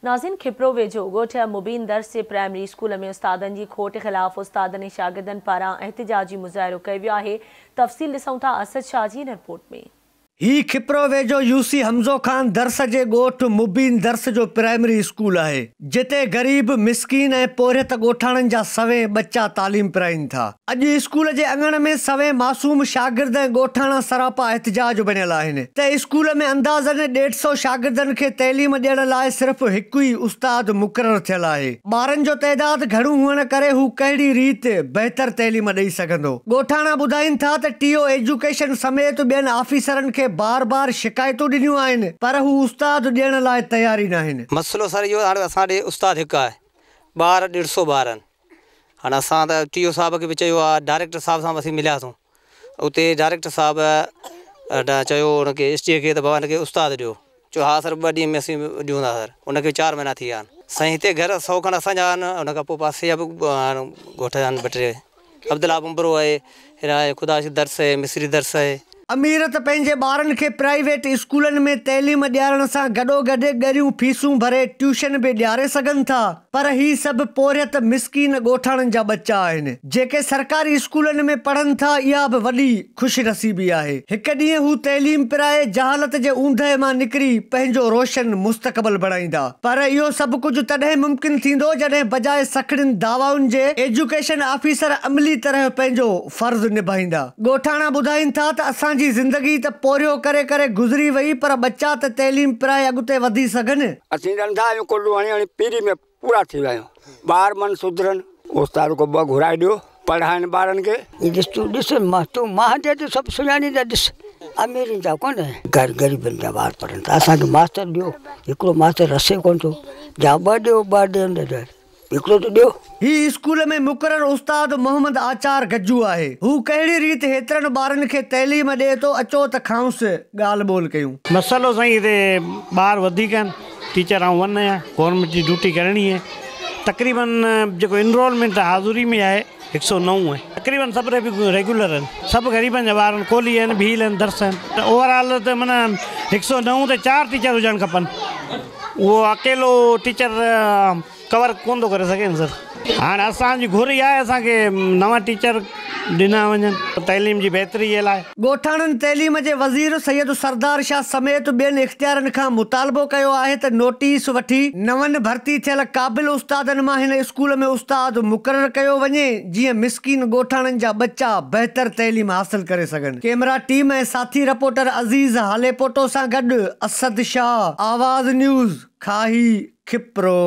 नाज़रीन, खिप्रो वेझो ॻोठ मुबीन दर्स जे प्राइमरी स्कूल में उस्तादनि जी खोट ख़िलाफ़ उस्तादनि ऐं शागिर्दनि पारां एहतिजाजी मुज़ाहिरो कयो वियो आहे। तफ़सील ॾिसूं था असद शाह जी इन रिपोर्ट में। ही खिप्रो वेझो यूसी हमज़ो खान दर्स जे ॻोठ मुबीन दर्स जो प्राइमरी स्कूल आहे, जिते गरीब मिस्कीन ऐं पोरियत ॻोठाणनि जा सवे बच्चा तालीम पिराइनि था। अॼु स्कूल जे अङण में सवे मासूम शागिर्द ऐं ॻोठाणा सरापा एहतिजाज बणियल आहिनि त स्कूल में अंदाज़न 150 शागिर्दनि खे तइलीम ॾियण लाइ सिर्फ़ हिकु ई उस्ताद मुक़ररु थियल आहे। ॿारनि जो तइदाद घणो हुअण करे हू कहिड़ी रीति बहितर तइलीम ॾेई सघंदो। ॻोठाणा ॿुधाइनि था त टीओ एजुकेशन समेत ॿियनि ऑफिसरनि खे बार-बार शिकायतूं ॾिनियूं आहिनि, पर हू उस्ताद ॾियण लाइ तयारी न आहिनि। मसलो सर इहो हाणे असां ॾे उस्ताद हिकु आहे, ॿार 150 ॿार आहिनि। हाणे असां त टीओ साहिब खे बि चयो आहे, डायरेक्टर साहिब सां असीं मिलियासीं। उते डायरेक्टर साहिब चयो हुनखे एसटीए खे त बाबा हिनखे उस्ताद ॾियो। चयो हा सर 2 ॾींहं में असीं ॾियूं था सर। हुनखे 4 महीना थी विया आहिनि। साईं हिते घर 100 खनि असांजा आहिनि, हुन खां पोइ पासे जा बि ॻोठ आहिनि 2-3। अब्दुल्ला बुम्बरो आहे, हिन ख़ुदा दर्स आहे, मिस्री दर्स आहे। अमीरत पंहिंजे ॿारनि खे प्राइवेट स्कूलनि में तइलीम ॾियारण सां गॾोगॾु ॻरियूं फीसूं भरे ट्यूशन बि ॾियारे सघनि था, पर ही सभु पोरियत मिस्कीन ॻोठाणनि जा बच्चा आहिनि जेके सरकारी स्कूलनि में पढ़नि था। इहा बि वॾी ख़ुशनसीबी आहे। हिकु ॾींहुं हू तइलीम पिराए जहालत जे ऊंदहि मां निकिरी पंहिंजो रोशन मुस्तक़बिल बणाईंदा, पर इहो सभु कुझु तॾहिं मुमकिन थींदो जॾहिं बजाए सखड़ियुनि दावाउनि जे एजुकेशन ऑफिसर अमली तरह पंहिंजो फर्ज़ निभाईंदा। ॻोठाणा ॿुधाइनि था त असांजी ज़िंदगी त पोरियो करे करे गुज़री वई, पर बच्चा त तइलीम पिराए अॻिते वधी सघनि। असीं नंढा आहियूं, कुल्लू हणी पीढ़ी में पूरा थी विया आहियूं। ॿार मन सुधरनि, उस्ताद को 2 घुराए ॾियो, पढ़ाइनि ॿारनि खे। ॾिस तूं मां ते सभु सुञाणींदा। ॾिस अमीरनि जा कोन, ग़रीबनि जा ॿार पढ़नि था। असांखे मास्टर ॾियो, हिकिड़ो मास्टर रसे कोन थो, जा 2 ॾियो, 2 ॾियनि हिकिड़ो त ॾियो। ही स्कूल में मुक़ररु उस्ताद मोहम्मद आचार गज्जू आहे। हू कहिड़ी रीति हेतिरनि ॿारनि खे तइलीम ॾिए थो, अचो त खाउंसि ॻाल्हि ॿोल कयूं। मसलो साईं हिते ॿार वधीक आहिनि, टीचर आऊं 1 आहियां, गवर्नमेंट जी ड्यूटी करणी आहे। तक़रीबन जेको इनरोलमेंट हाज़ुरी में आहे 109 आहे। तक़रीबन सभु रेगुलर आहिनि, सभु ग़रीबनि जा ॿार आहिनि, कोली आहिनि, भील आहिनि, दर्स आहिनि। त ओवरऑल त माना 109 ते 4 टीचर हुजणु खपनि। उहो अकेलो टीचर कवर कोन थो करे सघे न सर। हाणे असांजी घुर ई आहे असांखे नवां टीचर ॾिना वञनि तइलीम जी बहितरी जे लाइ। ॻोठाणनि तइलीम जे वज़ीर सैयद सरदार शाह समेत ॿियनि इख़्तियारनि खां मुतालबो कयो आहे त नोटिस वठी नवनि भर्ती थियल क़ाबिल उस्तादनि मां हिन स्कूल में उस्ताद मुक़ररु कयो वञे, जीअं मिस्कीन ॻोठाणनि जा बच्चा बहितर तइलीम हासिल करे सघनि। कैमरा टीम ऐं साथी रिपोर्टर अज़ीज़ हालेपोटो सां गॾु असद शाह, आवाज़ न्यूज़, खाही, खिप्रो।